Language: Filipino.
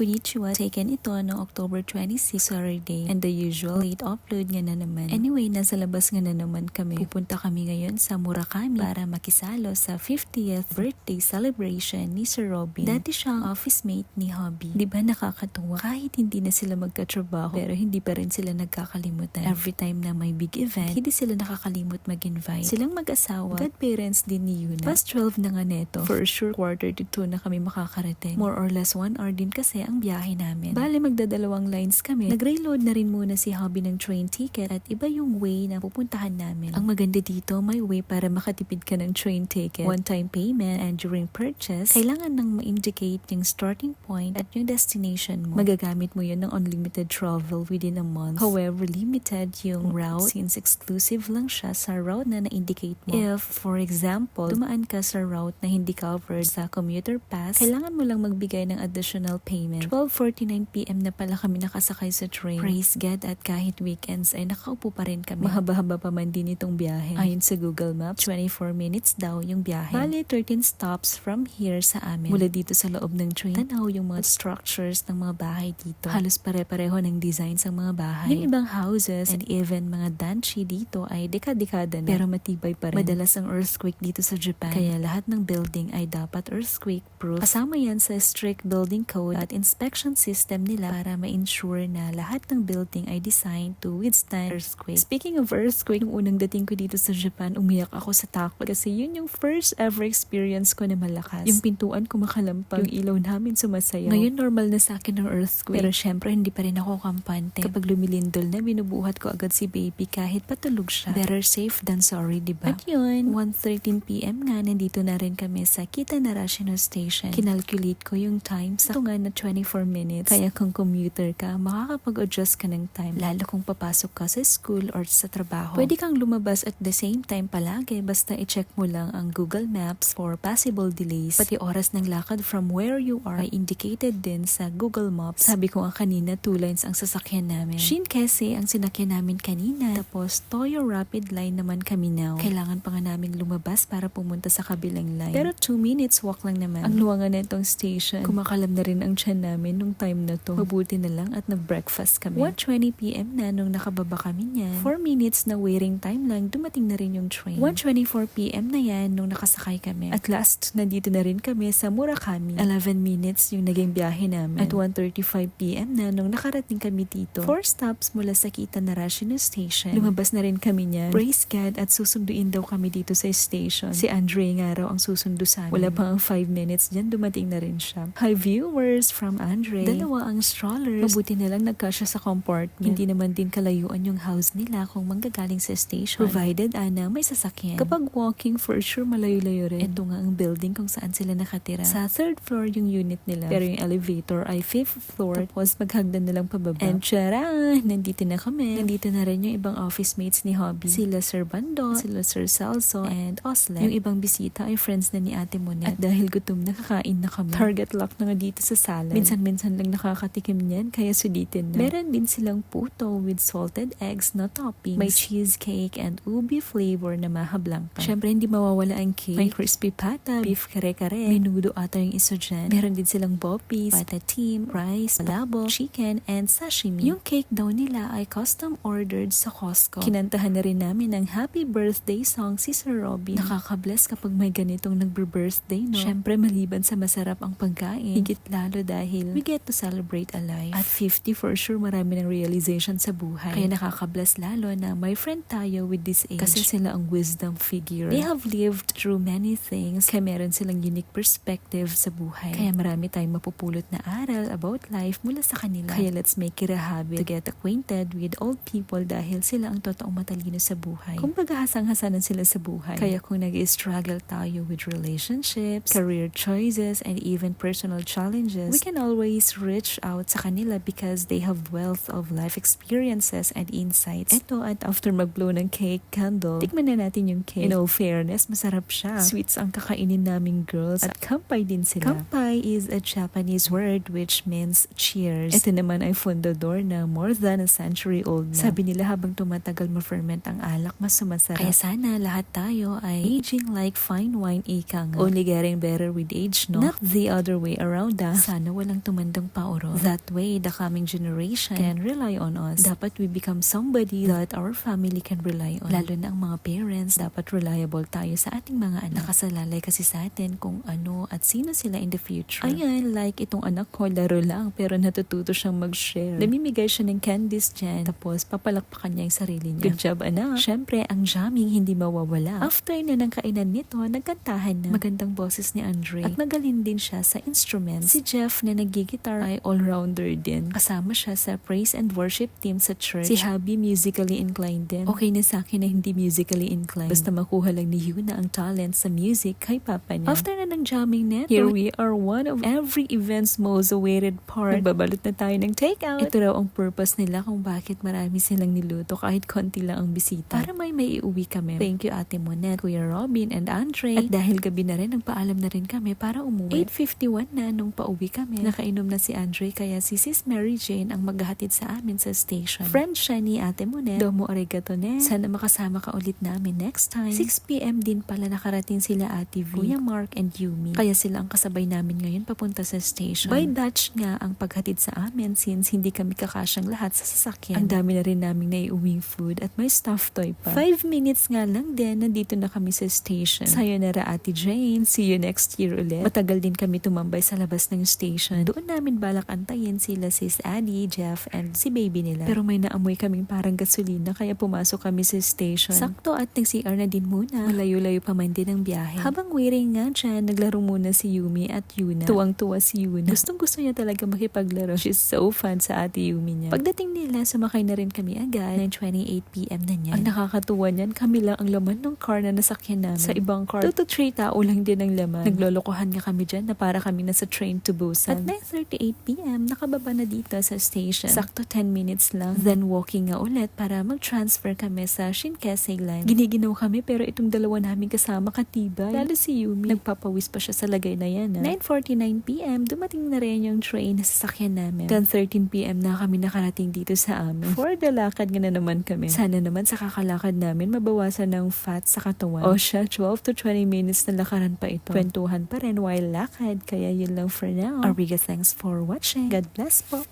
Konnichiwa, taken ito noong October 26, Saturday, and the usual late upload nga na naman. Anyway, nasa labas nga na naman kami. Pupunta kami ngayon sa Murakami para makisalo sa 50th birthday celebration ni Sir Robin. Dati siyang office mate ni Hobby. Di ba nakakatuwa? Kahit hindi na sila magkatrabaho, pero hindi pa rin sila nagkakalimutan. Every time na may big event, hindi sila nakakalimot mag-invite. Silang mag-asawa, godparents din ni Yuna. Past 12 na nga neto. For sure, quarter to 2 na kami makakarating. More or less 1 hour din kasi ang biyahe namin. Bale, magdadalawang lines kami. Nag-reload na rin muna si Hobby ng train ticket at iba yung way na pupuntahan namin. Ang maganda dito, may way para makatipid ka ng train ticket, one-time payment, and during purchase, kailangan nang ma-indicate yung starting point at yung destination mo. Magagamit mo yun ng unlimited travel within a month. However, limited yung route since exclusive lang siya sa route na na-indicate mo. If, for example, dumaan ka sa route na hindi covered sa commuter pass, kailangan mo lang magbigay ng additional payment. 12:49 PM na pala kami nakasakay sa train. Praise God at kahit weekends ay nakaupo pa rin kami. Mahaba-haba pa man din itong biyahe. Ayon sa Google Maps, 24 minutes daw yung biyahe. Bale, 13 stops from here sa amin. Mula dito sa loob ng train, tanaw yung mga structures ng mga bahay dito. Halos pare-pareho ng design sa mga bahay. Yung ibang houses and even mga danchi dito ay dekada-dekada na. Pero matibay pa rin. Madalas ang earthquake dito sa Japan. Kaya lahat ng building ay dapat earthquake proof. Kasama yan sa strict building code at inspection system nila para ma-ensure na lahat ng building ay designed to withstand earthquake. Speaking of earthquake, nung unang dating ko dito sa Japan, umiyak ako sa takot kasi yun yung first ever experience ko na malakas. Yung pintuan ko makalampag, yung ilaw namin sumasayaw. Ngayon normal na sa akin ng earthquake. Pero syempre hindi pa rin ako kampante. Kapag lumilindol na, binubuhat ko agad si baby kahit patulog siya. Better safe than sorry, diba? At yun, 1:13 PM nga, nandito na rin kami sa Kita Narashino Station. Kinalculate ko yung time sa nga na 24 minutes. Kaya kung commuter ka, makakapag-adjust ka ng time. Lalo kung papasok ka sa school or sa trabaho. Pwede kang lumabas at the same time palagi basta i-check mo lang ang Google Maps for possible delays. Pati oras ng lakad from where you are ay indicated din sa Google Maps. Sabi ko nga kanina, 2 lines ang sasakyan namin. Shinkansen ang sinakyan namin kanina. Tapos Toyo Rapid Line naman kami now. Kailangan pa nga namin lumabas para pumunta sa kabilang line. Pero 2 minutes walk lang naman. Ang luwangan na itong station. Kumakalam na rin ang tiyan namin nung time na to. Mabuti na lang at nag-breakfast kami. 1:20 PM na nung nakababa kami niyan. 4 minutes na waiting time lang, dumating na rin yung train. 1:24 PM na yan nung nakasakay kami. At last, nandito na rin kami sa Murakami. 11 minutes yung naging biyahe namin. At 1:35 PM na nung nakarating kami dito. 4 stops mula sa Kita Narashino Station. Lumabas na rin kami niyan. Praise God at susunduin daw kami dito sa station. Si Andre nga raw ang susundo sa amin. Wala pang 5 minutes dyan, dumating na rin siya. Hi viewers from Andre. Dalawa ang strollers. Mabuti na lang nagkasya sa compartment. Hindi naman din kalayuan yung house nila kung manggagaling sa station. Provided may sasakyan. Kapag walking, for sure malayo-layo rin. Ito nga ang building kung saan sila nakatira. Sa 3rd floor yung unit nila. Pero yung elevator ay 5th floor. Tapos maghagdan na lang pababa. And charan! Nandito na kami. Nandito na rin yung ibang office mates ni Hobby. Sila Sir Bando, sila Sir Celso, and Osle. Yung ibang bisita ay friends na ni Ate Monet. At dahil gutom na, kakain na kami. Target lock na nga dito sa sala. Minsan-minsan lang nakakatikim niyan, kaya sulitin na. Meron din silang puto with salted eggs na toppings. May cheesecake and ubi flavor na maha blanca. Syempre, hindi mawawala ang cake. May crispy pata, beef kare-kare, menudo ata yung isa dyan. Meron din silang boppies, patatim, rice, palabo, chicken, and sashimi. Yung cake daw nila ay custom ordered sa Costco. Kinantahan na rin namin ng happy birthday song si Sir Robin. Nakaka-bless kapag may ganitong nagbe-birthday, no? Syempre, maliban sa masarap ang pagkain, higit lalo dahil we get to celebrate a life. At 50, for sure, marami ng realization sa buhay. Kaya nakaka-bless lalo na may friend tayo with this age. Kasi sila ang wisdom figure. They have lived through many things. Kaya meron silang unique perspective sa buhay. Kaya marami tayong mapupulot na aral about life mula sa kanila. Kaya let's make it a habit to get acquainted with old people dahil sila ang totoong matalino sa buhay. Kumbaga hasang-hasanan sila sa buhay. Kaya kung nag-struggle tayo with relationships, career choices, and even personal challenges, we can always reach out sa kanila because they have wealth of life experiences and insights. Eto, at after mag-blow ng cake candle, tikman na natin yung cake. In all fairness, masarap siya. Sweets ang kakainin naming girls at kampay din sila. Kampay is a Japanese word which means cheers. Ito naman ay fundador na more than a century old na. Sabi nila habang tumatagal ma-ferment ang alak, mas sumasarap. Kaya sana lahat tayo ay aging like fine wine, ika nga. Only getting better with age, no? Not the other way around, ah. Sana walang silang tumandang pauro. That way, the coming generation can rely on us. Dapat we become somebody that our family can rely on. Lalo na ang mga parents, dapat reliable tayo sa ating mga anak. Nakasalalay kasi sa atin kung ano at sino sila in the future. Ayan, like itong anak ko, laro lang pero natututo siyang mag-share. Namimigay siya ng candies dyan, tapos papalakpakan niya yung sarili niya. Good job, anak. Syempre, ang jamming hindi mawawala. After na ng kainan nito, nagkantahan na. Magandang boses ni Andre. At magaling din siya sa instruments. Si Jeff na nagigitar ay all-rounder din. Kasama siya sa praise and worship team sa church. Si Habi musically inclined din. Okay na sa akin na hindi musically inclined. Basta makuha lang ni Yuna ang talent sa music kay papa niya. After na ng jamming neto, here we are, one of every event's most awaited part. Nagbabalot na tayo ng takeout. Ito raw ang purpose nila kung bakit marami silang niluto kahit konti lang ang bisita. Para may iuwi kami. Thank you Ate Monette, Kuya Robin, and Andre. At dahil gabi na rin, nagpaalam na rin kami para umuwi. 8:51 na nung pauwi kami. Nakainom na si Andre kaya si Sis Mary Jane ang maghahatid sa amin sa station. Friend siya ni Ate Monette. Domo arigato ne. Sana makasama ka ulit namin next time. 6 p.m. din pala nakarating sila Ate V, Kuya Mark, and Yumi. Kaya sila ang kasabay namin ngayon papunta sa station. By Dutch nga ang paghatid sa amin since hindi kami kakasyang lahat sa sasakyan. Ang dami na rin naming naiuwing food at may stuffed toy pa. 5 minutes nga lang din, nandito na kami sa station. Sayonara Ate Jane, see you next year ulit. Matagal din kami tumambay sa labas ng station. Doon namin balak antayin sila Sis Addie, Jeff, and si baby nila. Pero may naamoy kaming parang gasolina kaya pumasok kami sa station. Sakto at nag-CR na din muna. Malayo-layo pa man din ang biyahe. Habang waiting nga dyan, naglaro muna si Yumi at Yuna. Tuwang-tuwa si Yuna. Gustong-gusto niya talaga makipaglaro. She's so fun sa Ate Yumi niya. Pagdating nila, sumakay na rin kami agad. 9:28 p.m. na niyan. Ang nakakatuwa niyan, kami lang ang laman ng car na nasakyan namin. Sa ibang car, 2 to 3 tao lang din ang laman. Naglolokohan nga kami dyan na para kami nasa train to Busan. At 9:38 p.m., nakababa na dito sa station. Sakto 10 minutes lang. Then walking nga ulit para mag-transfer kami sa Shinkansen line. Giniginaw kami pero itong dalawa namin kasama katibay. Lalo si Yumi. Nagpapawis pa siya sa lagay na yan. 9:49 p.m., dumating na rin yung train na sasakyan namin. 10:13 p.m. na kami nakarating dito sa amin. For the lakad nga na naman kami. Sana naman sa kakalakad namin mabawasan ng fat sa katawan. O siya, 12 to 20 minutes na lakaran pa ito. Kwentuhan pa rin while lakad. Kaya yun lang for now. Ariga, thanks for watching. God bless po.